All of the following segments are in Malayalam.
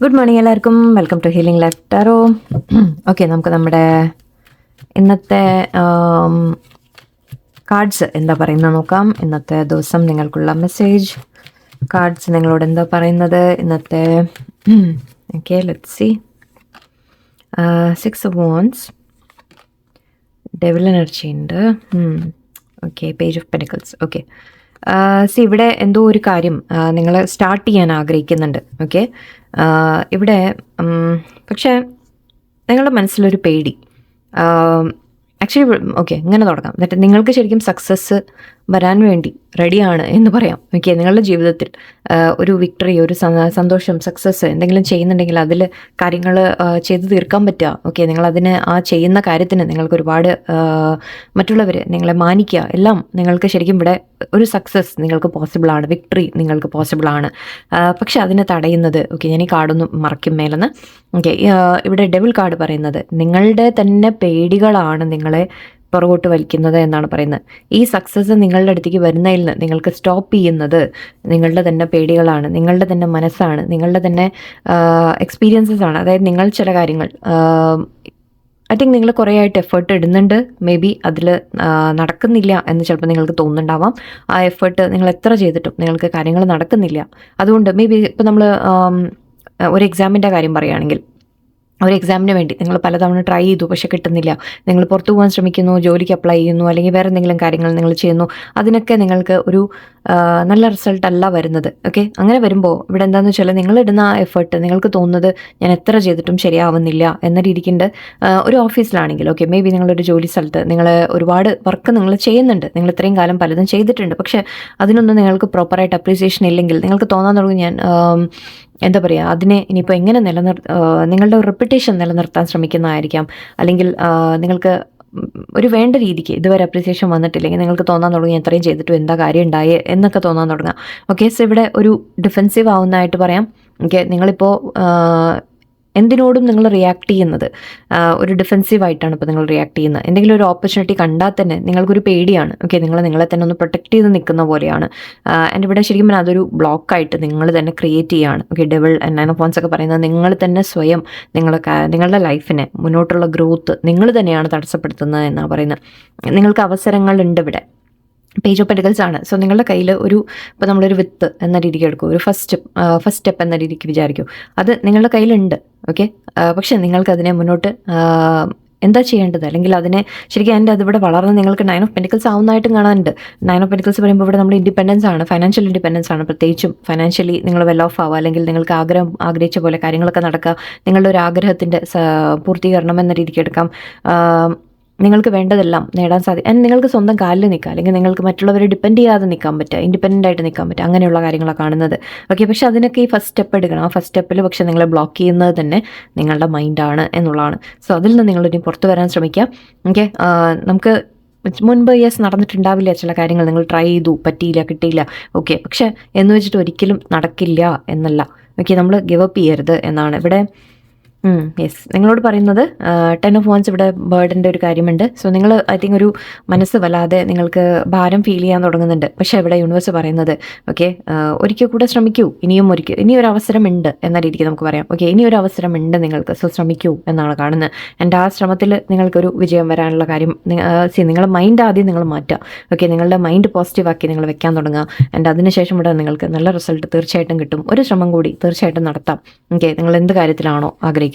ഗുഡ് മോർണിംഗ് എല്ലാവർക്കും. Welcome to healing life tarot. Okay, നമുക്ക് നമ്മുടെ ഇന്നത്തെ കാർഡ്സ് എന്താ പറയുന്നത് നോക്കാം. ഇന്നത്തെ ദിവസം നിങ്ങൾക്കുള്ള മെസ്സേജ് കാർഡ്സ് നിങ്ങളോട് എന്താ പറയുന്നത് ഇന്നത്തെ. Okay, let's see. 6 of Wands, devil energy ഉണ്ട്. Okay, page of pentacles. Okay, ഇവിടെ എന്തോ ഒരു കാര്യം നിങ്ങൾ സ്റ്റാർട്ട് ചെയ്യാൻ ആഗ്രഹിക്കുന്നുണ്ട്. ഓക്കെ, ഇവിടെ പക്ഷേ നിങ്ങളുടെ മനസ്സിലൊരു പേടി. ആക്ച്വലി ഓക്കെ, ഇങ്ങനെ തുടങ്ങാം. എന്നിട്ട് നിങ്ങൾക്ക് ശരിക്കും സക്സസ് വരാൻ വേണ്ടി റെഡിയാണ് എന്ന് പറയാം. ഓക്കെ, നിങ്ങളുടെ ജീവിതത്തിൽ ഒരു വിക്ടറി, ഒരു സന്തോഷം, സക്സസ് എന്തെങ്കിലും ചെയ്യുന്നുണ്ടെങ്കിൽ അതിൽ കാര്യങ്ങൾ ചെയ്തു തീർക്കാൻ പറ്റുക. ഓക്കെ, നിങ്ങളതിന് ആ ചെയ്യുന്ന കാര്യത്തിന് നിങ്ങൾക്ക് ഒരുപാട് മറ്റുള്ളവർ നിങ്ങളെ മാനിക്കുക, എല്ലാം നിങ്ങൾക്ക് ശരിക്കും ഇവിടെ ഒരു സക്സസ് നിങ്ങൾക്ക് പോസിബിളാണ്, വിക്ടറി നിങ്ങൾക്ക് പോസിബിളാണ്. പക്ഷെ അതിനെ തടയുന്നത്, ഓക്കെ ഞാൻ ഈ കാർഡൊന്നും മറക്കും മേലെന്ന്. ഓക്കെ, ഇവിടെ ഡെവിൾ കാർഡ് പറയുന്നത് നിങ്ങളുടെ തന്നെ പേടികളാണ് നിങ്ങളെ പുറകോട്ട് വലിക്കുന്നത് എന്നാണ് പറയുന്നത്. ഈ സക്സസ് നിങ്ങളുടെ അടുത്തേക്ക് വരുന്നതിൽ നിന്ന് നിങ്ങൾക്ക് സ്റ്റോപ്പ് ചെയ്യുന്നത് നിങ്ങളുടെ തന്നെ പേടികളാണ്, നിങ്ങളുടെ തന്നെ മനസ്സാണ്, നിങ്ങളുടെ തന്നെ എക്സ്പീരിയൻസസ് ആണ്. അതായത് നിങ്ങൾ ചില കാര്യങ്ങൾ ഐ തിങ്ക് നിങ്ങൾ കുറേ ആയിട്ട് എഫേർട്ട് ഇടുന്നുണ്ട്, മേ ബി അതിൽ നടക്കുന്നില്ല എന്ന് ചിലപ്പോൾ നിങ്ങൾക്ക് തോന്നുന്നുണ്ടാവാം. ആ എഫേർട്ട് നിങ്ങൾ എത്ര ചെയ്തിട്ടും നിങ്ങൾക്ക് കാര്യങ്ങൾ നടക്കുന്നില്ല. അതുകൊണ്ട് മേ ബി ഇപ്പോൾ നമ്മൾ ഒരു എക്സാമിൻ്റെ കാര്യം പറയുകയാണെങ്കിൽ, ഒരു എക്സാമിന് വേണ്ടി നിങ്ങൾ പലതവണ ട്രൈ ചെയ്തു, പക്ഷെ കിട്ടുന്നില്ല. നിങ്ങൾ പുറത്തു പോകാൻ ശ്രമിക്കുന്നു, ജോലിക്ക് അപ്ലൈ ചെയ്യുന്നു, അല്ലെങ്കിൽ വേറെ എന്തെങ്കിലും കാര്യങ്ങൾ നിങ്ങൾ ചെയ്യുന്നു, അതിനൊക്കെ നിങ്ങൾക്ക് ഒരു നല്ല റിസൾട്ട് അല്ല വരുന്നത്. ഓക്കെ, അങ്ങനെ വരുമ്പോൾ ഇവിടെ എന്താണെന്ന് വെച്ചാൽ നിങ്ങളിടുന്ന ആ എഫേർട്ട് നിങ്ങൾക്ക് തോന്നുന്നത് ഞാൻ എത്ര ചെയ്തിട്ടും ശരിയാവുന്നില്ല എന്ന രീതിക്കുണ്ട്. ഒരു ഓഫീസിലാണെങ്കിൽ ഓക്കെ, മേ ബി നിങ്ങളൊരു ജോലി സ്ഥലത്ത് നിങ്ങൾ ഒരുപാട് വർക്ക് നിങ്ങൾ ചെയ്യുന്നുണ്ട്, നിങ്ങൾ ഇത്രയും കാലം പലതും ചെയ്തിട്ടുണ്ട്, പക്ഷേ അതിനൊന്നും നിങ്ങൾക്ക് പ്രോപ്പറായിട്ട് അപ്രീസിയേഷൻ ഇല്ലെങ്കിൽ നിങ്ങൾക്ക് തോന്നാൻ തുടങ്ങും ഞാൻ എന്താ പറയുക, അതിനെ ഇനിയിപ്പോൾ എങ്ങനെ നിങ്ങളുടെ ഒരു റെപ്യൂട്ടേഷൻ നിലനിർത്താൻ ശ്രമിക്കുന്നതായിരിക്കാം. അല്ലെങ്കിൽ നിങ്ങൾക്ക് ഒരു വേണ്ട രീതിക്ക് ഇതുവരെ അപ്രീസിയേഷൻ വന്നിട്ടില്ലെങ്കിൽ നിങ്ങൾക്ക് തോന്നാൻ തുടങ്ങി എത്രയും ചെയ്തിട്ടും എന്താ കാര്യം ഉണ്ടായേ എന്നൊക്കെ തോന്നാൻ തുടങ്ങാം. ഓക്കെ, സോ ഇവിടെ ഒരു ഡിഫെൻസീവ് ആവുന്നതായിട്ട് പറയാം. ഓക്കെ, നിങ്ങളിപ്പോൾ എന്തിനോടും നിങ്ങൾ റിയാക്ട് ചെയ്യുന്നത് ഒരു ഡിഫെൻസീവായിട്ടാണ് ഇപ്പോൾ നിങ്ങൾ റിയാക്ട് ചെയ്യുന്നത്. എന്തെങ്കിലും ഒരു ഓപ്പർച്യൂണിറ്റി കണ്ടാൽ തന്നെ നിങ്ങൾക്കൊരു പേടിയാണ്. ഓക്കെ, നിങ്ങളെ തന്നെ ഒന്ന് പ്രൊട്ടക്ട് ചെയ്ത് നിൽക്കുന്ന പോലെയാണ്. ആൻഡ് ഇവിടെ ശരിക്കും പറഞ്ഞാൽ അതൊരു ബ്ലോക്കായിട്ട് നിങ്ങൾ തന്നെ ക്രിയേറ്റ് ചെയ്യുകയാണ്. Okay, devil and 9 of Wands ഒക്കെ പറയുന്നത് നിങ്ങൾ തന്നെ സ്വയം നിങ്ങളുടെ ലൈഫിനെ മുന്നോട്ടുള്ള ഗ്രോത്ത് നിങ്ങൾ തന്നെയാണ് തടസ്സപ്പെടുത്തുന്നത് എന്നാണ് പറയുന്നത്. നിങ്ങൾക്ക് അവസരങ്ങളുണ്ട് ഇവിടെ. പേജ് ഓഫ് പെഡിക്കൽസ് ആണ്. സോ നിങ്ങളുടെ കയ്യിൽ ഇപ്പോൾ നമ്മളൊരു വിത്ത് എന്ന രീതിക്ക് എടുക്കും, ഒരു ഫസ്റ്റ് സ്റ്റെപ്പ് എന്ന രീതിക്ക് വിചാരിക്കും, അത് നിങ്ങളുടെ കയ്യിലുണ്ട്. ഓക്കെ, പക്ഷെ നിങ്ങൾക്കതിനെ മുന്നോട്ട് എന്താ ചെയ്യേണ്ടത്, അല്ലെങ്കിൽ അതിനെ ശരിക്കും അതിവിടെ വളർന്ന് നിങ്ങൾക്ക് 9 of Pentacles ആവുന്നതായിട്ടും കാണാനുണ്ട്. 9 of Pentacles പറയുമ്പോൾ ഇവിടെ നമ്മൾ ഇൻഡിപെൻഡൻസ് ആണ്, ഫൈനാൻഷ്യൽ ഇൻഡിപെൻഡൻസ് ആണ്. പ്രത്യേകിച്ചും ഫൈനാൻഷ്യലി നിങ്ങൾ വെൽ ഓഫ് ആവുക, അല്ലെങ്കിൽ നിങ്ങൾക്ക് ആഗ്രഹിച്ച പോലെ കാര്യങ്ങളൊക്കെ നടക്കുക, നിങ്ങളുടെ ഒരു ആഗ്രഹത്തിൻ്റെ പൂർത്തീകരണം എന്ന രീതിക്ക് എടുക്കാം. നിങ്ങൾക്ക് വേണ്ടതെല്ലാം നേടാൻ സാധിക്കും. ആൻഡ് നിങ്ങൾക്ക് സ്വന്തം കാലിൽ നിൽക്കുക, അല്ലെങ്കിൽ നിങ്ങൾക്ക് മറ്റുള്ളവരെ ഡിപ്പെൻഡ് ചെയ്യാതെ നിൽക്കാൻ പറ്റുക, ഇൻഡിപെൻഡൻ്റ് ആയിട്ട് നിൽക്കാൻ പറ്റുക, അങ്ങനെയുള്ള കാര്യങ്ങളാണ് കാണുന്നത്. ഓക്കെ, പക്ഷെ അതിനൊക്കെ ഈ ഫസ്റ്റ് സ്റ്റെപ്പ് എടുക്കണം. ആ ഫസ്റ്റ് സ്റ്റെപ്പിൽ പക്ഷേ നിങ്ങളെ ബ്ലോക്ക് ചെയ്യുന്നത് തന്നെ നിങ്ങളുടെ മൈൻഡാണ് എന്നുള്ളതാണ്. സോ അതിൽ നിന്ന് നിങ്ങളിനി പുറത്തു വരാൻ ശ്രമിക്കുക. ഓക്കെ, നമുക്ക് മുൻപ് നടന്നിട്ടുണ്ടാവില്ല ചില കാര്യങ്ങൾ, നിങ്ങൾ ട്രൈ ചെയ്തു, പറ്റിയില്ല, കിട്ടിയില്ല. ഓക്കെ, പക്ഷെ എന്ന് വെച്ചിട്ട് ഒരിക്കലും നടക്കില്ല എന്നല്ല. ഓക്കെ, നമ്മൾ ഗിവ് അപ്പ് ചെയ്യരുത് എന്നാണ് ഇവിടെ. യെസ്, നിങ്ങളോട് പറയുന്നത് 10 of Wands ഇവിടെ ബേർഡിൻ്റെ ഒരു കാര്യമുണ്ട്. സോ നിങ്ങൾ ഐ തിങ്ക് ഒരു മനസ്സ് വല്ലാതെ നിങ്ങൾക്ക് ഭാരം ഫീൽ ചെയ്യാൻ തുടങ്ങുന്നുണ്ട്. പക്ഷേ ഇവിടെ യൂണിവേഴ്സ് പറയുന്നത് ഓക്കെ, ഒരിക്കൽ കൂടെ ശ്രമിക്കൂ, ഇനിയൊരു അവസരമുണ്ട് എന്ന രീതിക്ക് നമുക്ക് പറയാം. ഓക്കെ, ഇനിയൊരു അവസരമുണ്ട് നിങ്ങൾക്ക്, സോ ശ്രമിക്കൂ എന്നാണ് കാണുന്നത്. ആൻഡ് ആ ശ്രമത്തിൽ നിങ്ങൾക്കൊരു വിജയം വരാനുള്ള കാര്യം നിങ്ങളുടെ മൈൻഡ് ആദ്യം നിങ്ങൾ മാറ്റുക. ഓക്കെ, നിങ്ങളുടെ മൈൻഡ് പോസിറ്റീവാക്കി നിങ്ങൾ വെക്കാൻ തുടങ്ങുക. ആൻഡ് അതിനുശേഷം ഇവിടെ നിങ്ങൾക്ക് നല്ല റിസൾട്ട് തീർച്ചയായിട്ടും കിട്ടും. ഒരു ശ്രമം കൂടി തീർച്ചയായിട്ടും നടത്താം. ഓക്കെ, നിങ്ങൾ എന്ത് കാര്യത്തിലാണോ ആഗ്രഹിക്കുന്നത്.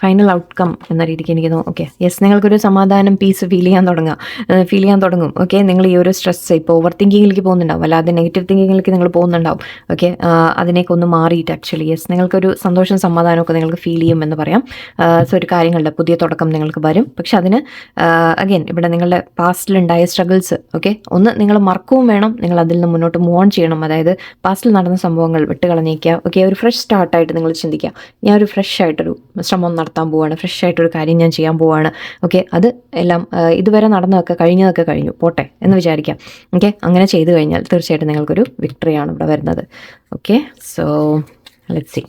ഫൈനൽ ഔട്ട്കം എന്ന രീതിക്ക് എനിക്ക് തോന്നും. ഓക്കെ, യെസ്, നിങ്ങൾക്കൊരു സമാധാനം, പീസ് ഫീൽ ചെയ്യാൻ തുടങ്ങും. ഓക്കെ, നിങ്ങൾ ഈ ഒരു സ്ട്രെസ് ഇപ്പോൾ ഓവർ തിങ്കിങ്ങിലേക്ക് പോകുന്നുണ്ടാവും, അല്ലാതെ നെഗറ്റീവ് തിങ്കിങ്ങിലേക്ക് നിങ്ങൾ പോകുന്നുണ്ടാവും. ഓക്കെ, അതിനേക്ക് ഒന്ന് മാറിയിട്ട് ആക്ച്വലി യെസ്, നിങ്ങൾക്കൊരു സന്തോഷം, സമാധാനമൊക്കെ നിങ്ങൾക്ക് ഫീൽ ചെയ്യും എന്ന് പറയാം. സോ ഒരു കാര്യങ്ങളുടെ പുതിയ തുടക്കം നിങ്ങൾക്ക് വരും. പക്ഷെ അതിന് അഗെയിൻ ഇവിടെ നിങ്ങളുടെ പാസ്റ്റിലുണ്ടായ സ്ട്രഗിൾസ് ഓക്കെ ഒന്ന് നിങ്ങൾ മറക്കുകയും വേണം, നിങ്ങൾ അതിൽ നിന്ന് മുന്നോട്ട് മൂവ് ഓൺ ചെയ്യണം. അതായത് പാസ്റ്റിൽ നടന്ന സംഭവങ്ങൾ വിട്ടുകളഞ്ഞേക്കുക. ഓക്കെ, ഒരു ഫ്രഷ് സ്റ്റാർട്ടായിട്ട് നിങ്ങൾ ചിന്തിക്കുക, ഞാൻ ഒരു ഫ്രഷ് ആയിട്ടൊരു ശ്രമം നടത്താൻ പോവാണ്, ഫ്രഷ് ആയിട്ടൊരു കാര്യം ഞാൻ ചെയ്യാൻ പോവാണ്. ഓക്കെ, അത് എല്ലാം ഇതുവരെ നടന്നതൊക്കെ കഴിഞ്ഞു പോട്ടെ എന്ന് വിചാരിക്കാം. ഓക്കെ, അങ്ങനെ ചെയ്തു കഴിഞ്ഞാൽ തീർച്ചയായിട്ടും നിങ്ങൾക്കൊരു വിക്ടറിയാണ് ഇവിടെ വരുന്നത്. Okay, so let's see.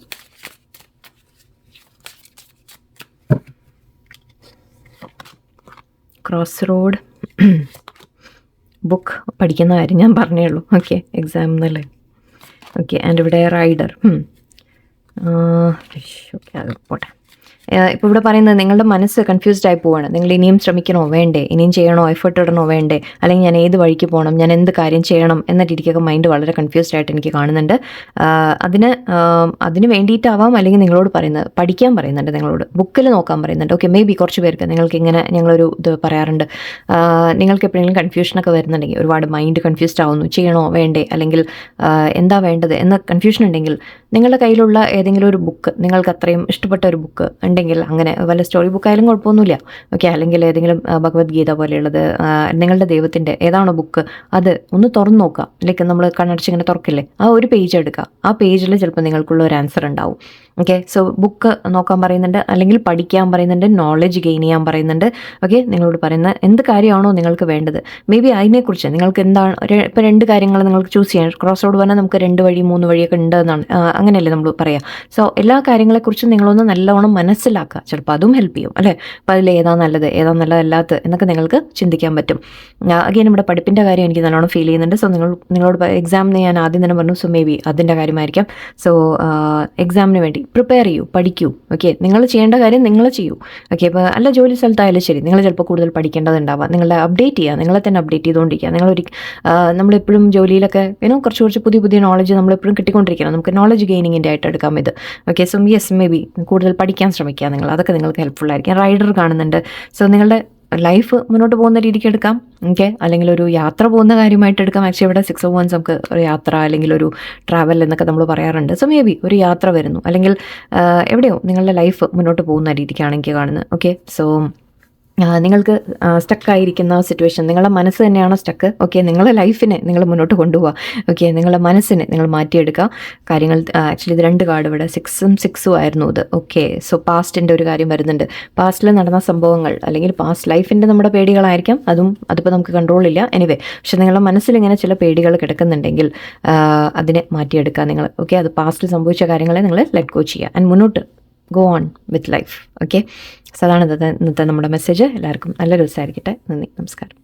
Cross road book പഠിക്കുന്ന കാര്യം ഞാൻ പറഞ്ഞേ ഉള്ളൂ. ഓക്കെ, എക്സാം എന്നല്ലേ. ഓക്കെ, ആൻഡ് ഇവിടെ റൈഡർ. ഓക്കെ, അത് പോട്ടെ. ഇപ്പോൾ ഇവിടെ പറയുന്നത് നിങ്ങളുടെ മനസ്സ് കൺഫ്യൂസ്ഡ് ആയി പോവാണ്. നിങ്ങൾ ഇനിയും ശ്രമിക്കണോ വേണ്ടേ, ഇനിയും ചെയ്യണോ, എഫേർട്ട് ഇടണോ വേണ്ടേ, അല്ലെങ്കിൽ ഞാൻ ഏത് വഴിക്ക് പോകണം, ഞാൻ എന്ത് കാര്യം ചെയ്യണം എന്ന രീതിക്കൊക്കെ മൈൻഡ് വളരെ കൺഫ്യൂസ്ഡ് ആയിട്ട് എനിക്ക് കാണുന്നുണ്ട്. അതിന് വേണ്ടിയിട്ടാവാം, അല്ലെങ്കിൽ നിങ്ങളോട് പറയുന്നത് പഠിക്കാൻ പറയുന്നുണ്ട്, നിങ്ങളോട് ബുക്കിൽ നോക്കാൻ പറയുന്നുണ്ട്. ഓക്കെ, മേ ബി കുറച്ച് പേർക്ക് നിങ്ങൾക്ക് ഇങ്ങനെ ഞങ്ങളൊരു ഇത് പറയാറുണ്ട്. നിങ്ങൾക്ക് എപ്പോഴെങ്കിലും കൺഫ്യൂഷനൊക്കെ വരുന്നുണ്ടെങ്കിൽ, ഒരുപാട് മൈൻഡ് കൺഫ്യൂസ്ഡ് ആവുന്നു, ചെയ്യണോ വേണ്ടേ, അല്ലെങ്കിൽ എന്താ വേണ്ടത് എന്ന കൺഫ്യൂഷൻ ഉണ്ടെങ്കിൽ, നിങ്ങളുടെ കയ്യിലുള്ള ഏതെങ്കിലും ഒരു ബുക്ക്, നിങ്ങൾക്ക് അത്രയും ഇഷ്ടപ്പെട്ട ഒരു ബുക്ക് ഉണ്ടെങ്കിൽ, അങ്ങനെ വല്ല സ്റ്റോറി ബുക്കായാലും കുഴപ്പമൊന്നുമില്ല. ഓക്കെ, അല്ലെങ്കിൽ ഏതെങ്കിലും ഭഗവത്ഗീത പോലെയുള്ളത്, നിങ്ങളുടെ ദൈവത്തിൻ്റെ ഏതാണോ ബുക്ക് അത് ഒന്ന് തുറന്ന് നോക്കുക. ലൈക്ക് നമ്മൾ കണ്ണടച്ചിങ്ങനെ തുറക്കില്ലേ, ആ ഒരു പേജ് എടുക്കുക. ആ പേജിൽ ചിലപ്പോൾ നിങ്ങൾക്കുള്ള ഒരു ആൻസർ ഉണ്ടാവും. ഓക്കെ, സോ ബുക്ക് നോക്കാൻ പറയുന്നുണ്ട്, അല്ലെങ്കിൽ പഠിക്കാൻ പറയുന്നുണ്ട്, നോളജ് ഗെയിൻ ചെയ്യാൻ പറയുന്നുണ്ട്. ഓക്കെ, നിങ്ങളോട് പറയുന്ന എന്ത് കാര്യമാണോ നിങ്ങൾക്ക് വേണ്ടത്, മേ ബി അതിനെക്കുറിച്ച് നിങ്ങൾക്ക് എന്താണ് ഇപ്പോൾ 2 കാര്യങ്ങൾ നിങ്ങൾക്ക് ചൂസ് ചെയ്യാം. ക്രോസ് റോഡ് പറഞ്ഞാൽ നമുക്ക് 2 വഴി 3 വഴിയൊക്കെ ഉണ്ട് എന്നാണ്, അങ്ങനെയല്ലേ നമ്മൾ പറയാം. സോ എല്ലാ കാര്യങ്ങളെക്കുറിച്ചും നിങ്ങളൊന്ന് നല്ലോണം മനസ്സിലാക്കുക. ചിലപ്പോൾ അതും ഹെൽപ്പ് ചെയ്യും അല്ലേ. അപ്പോൾ അതിൽ ഏതാ നല്ലത്, ഏതാ നല്ലതല്ലാത്തത് എന്നൊക്കെ നിങ്ങൾക്ക് ചിന്തിക്കാൻ പറ്റും. അഗെയിൻ ഇവിടെ പഠിപ്പിൻ്റെ കാര്യം എനിക്ക് നല്ലോണം ഫീൽ ചെയ്യുന്നുണ്ട്. സോ നിങ്ങളോട് എക്സാമിന് ഞാൻ ആദ്യം തന്നെ പറഞ്ഞു, സോ മേ ബി അതിൻ്റെ കാര്യമായിരിക്കാം. സോ എക്സാമിന് വേണ്ടി പ്രിപ്പയർ ചെയ്യൂ, പഠിക്കൂ. ഓക്കെ, നിങ്ങൾ ചെയ്യേണ്ട കാര്യം നിങ്ങൾ ചെയ്യൂ. ഓക്കെ, ഇപ്പോൾ അല്ല ജോലി സ്ഥലത്തായാലും ശരി, നിങ്ങൾ ചിലപ്പോൾ കൂടുതൽ പഠിക്കേണ്ടതുണ്ടാവാം. നിങ്ങളെ അപ്ഡേറ്റ് ചെയ്യുക, നിങ്ങളെ തന്നെ അപ്ഡേറ്റ് ചെയ്തുകൊണ്ടിരിക്കുക. നമ്മളെപ്പോഴും ജോലിയിലൊക്കെ കുറച്ച് പുതിയ നോളജ് നമ്മളെപ്പോഴും കിട്ടിക്കൊണ്ടിരിക്കണം. നമുക്ക് നോളജ് ഗെയിനിങ്ങിൻ്റെ ആയിട്ട് എടുക്കാം ഇത്. Okay, so yes, may be കൂടുതൽ പഠിക്കാൻ ശ്രമിക്കുക നിങ്ങൾ, അതൊക്കെ നിങ്ങൾക്ക് ഹെൽപ്ഫുൾ ആയിരിക്കും. റൈഡർ കാണുന്നുണ്ട്. സോ നിങ്ങളുടെ ലൈഫ് മുന്നോട്ട് പോകുന്ന രീതിക്ക് എടുക്കാം. ഓക്കെ, അല്ലെങ്കിൽ ഒരു യാത്ര പോകുന്ന കാര്യമായിട്ട് എടുക്കാം. ആക്ച്വലി ഇവിടെ 6 of Wands നമുക്ക് ഒരു യാത്ര അല്ലെങ്കിൽ ഒരു ട്രാവൽ എന്നൊക്കെ നമ്മൾ പറയാറുണ്ട്. സോ മേ ബി ഒരു യാത്ര വരുന്നു, അല്ലെങ്കിൽ എവിടെയോ നിങ്ങളുടെ ലൈഫ് മുന്നോട്ട് പോകുന്ന രീതിക്കാണ് എനിക്ക് കാണുന്നത്. ഓക്കെ, സോ നിങ്ങൾക്ക് സ്റ്റക്കായിരിക്കുന്ന സിറ്റുവേഷൻ, നിങ്ങളുടെ മനസ്സ് തന്നെയാണോ സ്റ്റക്ക്? ഓക്കെ, നിങ്ങളുടെ ലൈഫിനെ നിങ്ങൾ മുന്നോട്ട് കൊണ്ടുപോകുക. ഓക്കെ, നിങ്ങളുടെ മനസ്സിനെ നിങ്ങൾ മാറ്റിയെടുക്കുക. കാര്യങ്ങൾ ആക്ച്വലി ഇത് 2 കാർഡ് ഇവിടെ 6ഉം 6ഉം ആയിരുന്നു ഇത്. ഓക്കെ, സോ പാസ്റ്റിൻ്റെ ഒരു കാര്യം വരുന്നുണ്ട്. പാസ്റ്റിൽ നടന്ന സംഭവങ്ങൾ അല്ലെങ്കിൽ പാസ്റ്റ് ലൈഫിൻ്റെ നമ്മുടെ പേടികളായിരിക്കാം. അതിപ്പോൾ നമുക്ക് കൺട്രോളില്ല. എനിവേ, പക്ഷെ നിങ്ങളുടെ മനസ്സിൽ ഇങ്ങനെ ചില പേടികൾ കിടക്കുന്നുണ്ടെങ്കിൽ അതിനെ മാറ്റിയെടുക്കുക നിങ്ങൾ. ഓക്കെ, അത് പാസ്റ്റിൽ സംഭവിച്ച കാര്യങ്ങളെ നിങ്ങൾ ലെറ്റ് ഗോ ചെയ്യുക ആൻഡ് മുന്നോട്ട് go on with life. Okay, so അതാണ് ഇന്നത്തെ നമ്മുടെ മെസ്സേജ്. എല്ലാവർക്കും നല്ലൊരു ദിവസമായിരിക്കട്ടെ. നന്ദി, നമസ്കാരം.